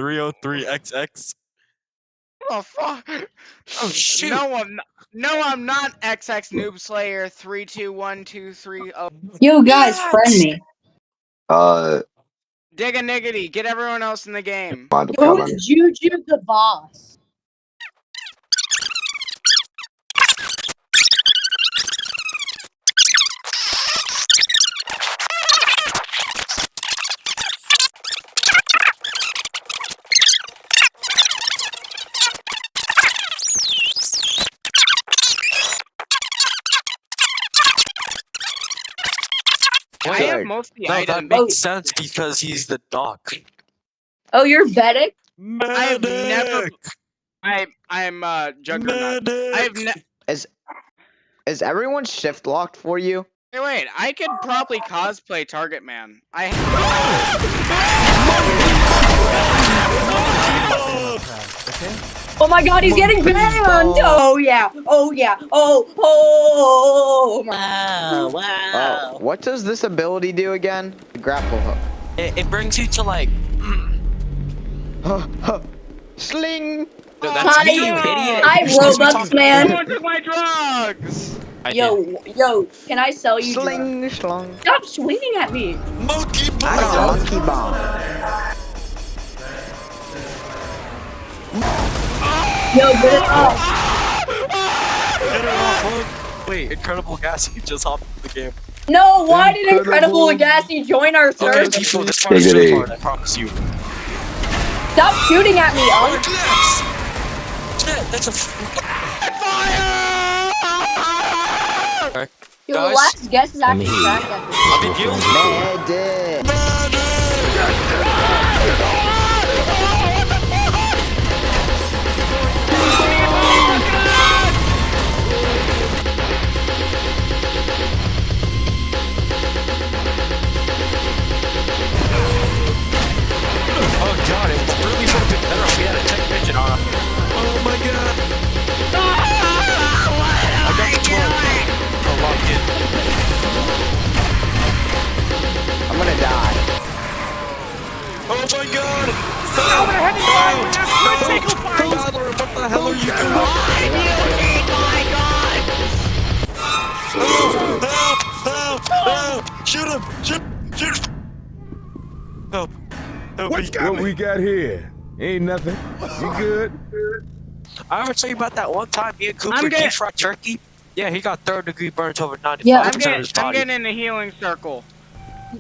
303XX. Oh fuck! Oh shoot! No, I'm not XX Noob Slayer 321230. You guys, friend me. Dig a niggity. Get everyone else in the game. Yo, it's Juju the boss. I have most of the items. That makes sense because he's the doc. Oh, you're Vedic? I've never. I'm Juggernaut. Is everyone shift locked for you? Hey, wait, I could probably cosplay Target Man. Oh my god, he's getting banned! Oh yeah, oh yeah, oh my. Wow. What does this ability do again? Grapple hook. It brings you to like. Sling! No, that's me, you idiot. I Robux, man. Someone took my drugs! Yo, can I sell you Sling, drugs? slung. Stop swinging at me! Monkey bomb! I got a monkey bomb. Yo, get it off! Get it off, look. Wait, Incredible Gassy just hopped in the game. No, why did Incredible Gassy join our server? Okay, Tifo, this part is so hard, I promise you. Stop shooting at me, Unk! Shit, that's a fire! Your last guess is actually tracked at this. I'll be healed. Oh god, it really would have been better if we had a tech pigeon on him. Oh my god! I got the 12. Oh, locked in. I'm gonna die. Oh my god! No, they're heading for it. What the hell are you doing? Help! Shoot him! Shoot! Help! Help me. What we got here? Ain't nothing. You good? I ever tell you about that one time me and Cooper deep fried turkey? Yeah, he got 3rd-degree burns over 95% Yeah. of his body. I'm getting in the healing circle.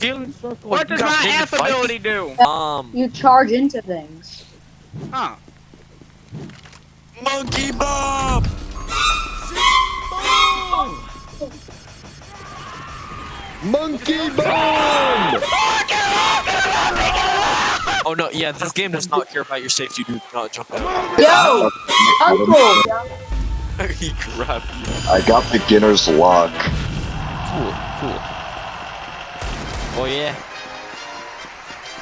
Healing circle? What does my F ability do? You charge into things. Huh. Monkey bomb! Monkey bomb! Oh no, yeah, this game does not care about your safety, do not jump out. Yo! Uncle! He grabbed you. I got beginner's luck. Cool. Oh yeah.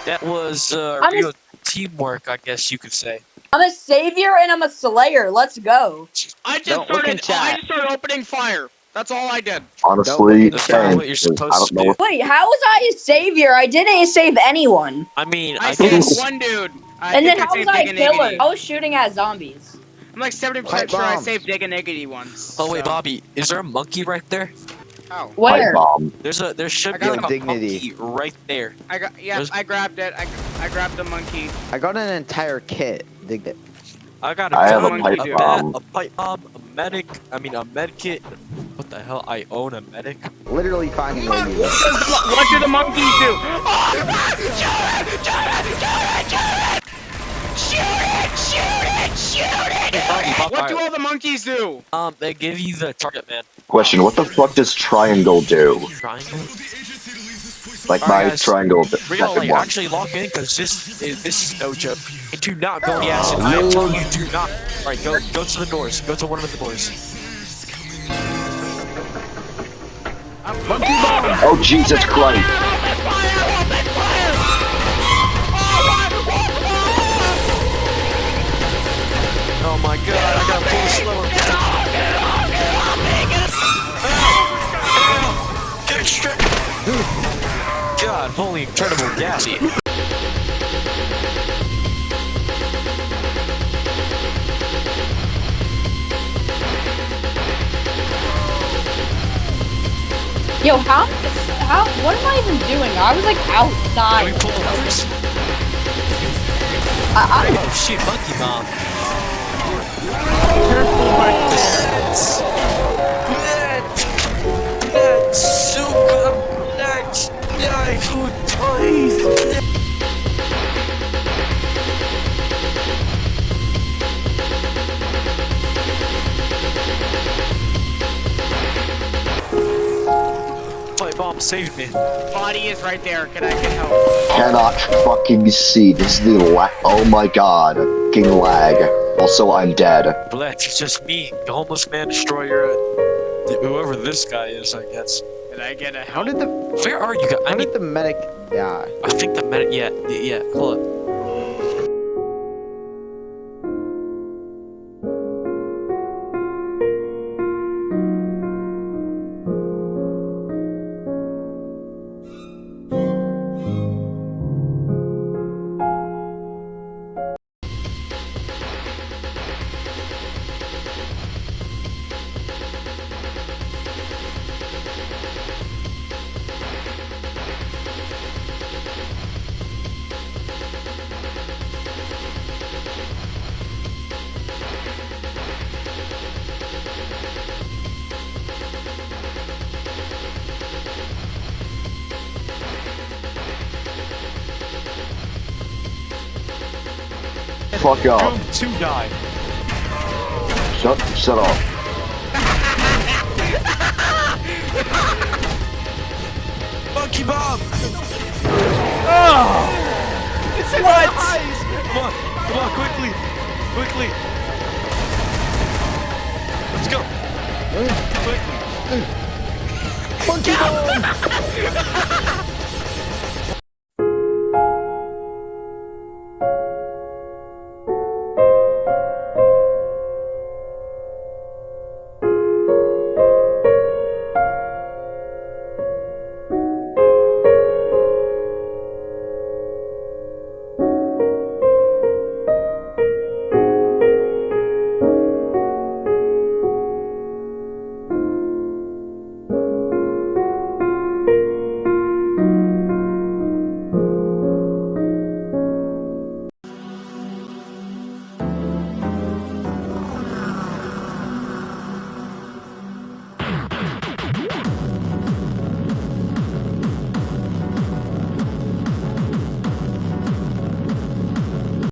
That was real teamwork, I guess you could say. I'm a savior and I'm a slayer. Let's go. I just started opening fire. That's all I did. Honestly, That's not what you're supposed to do. Wait, how was I a savior? I didn't save anyone. I mean, I think saved one dude. And then how was I a killer? I was shooting at zombies. I'm like 70% sure I saved Digginiggity once. Oh wait, Bobby, is there a monkey right there? Oh. Where? There should be like a monkey right there. I grabbed it. I grabbed the monkey. I got an entire kit. Dig it. I got I have a gun, pipe bomb. a pipe bomb, a med kit. What the hell? I own a medic. Literally finding What do the monkeys do? Shoot it! What do all the monkeys do? They give you the target man. Question, what the fuck does triangle do? Triangle? Like my triangle. We're gonna like actually lock in because this is no joke. And do not go in the acid. I am telling you, do not. Alright, go to the doors. Go to one of the doors. Oh Jesus Christ! Oh my god, I gotta pull slower. Get straight. God, holy incredible gassy. Yo, how, what am I even doing? I was like Can outside. we pull the levers? Oh shit, monkey bomb. Let's suka let's die who toys. My bomb saved me. Body is right there. Can I get help? Cannot fucking see. This is the oh my god. Fucking lag. Also, I'm dead. Black, it's just me, the homeless man destroyer, whoever this guy is, I guess. Can I get a help? How did the Where are you guys? I how need did the medic die? I think the medic. Yeah. Hold up. Fuck up. Room 2 died. Shut up. Monkey bomb! It's in my eyes. Come on, quickly!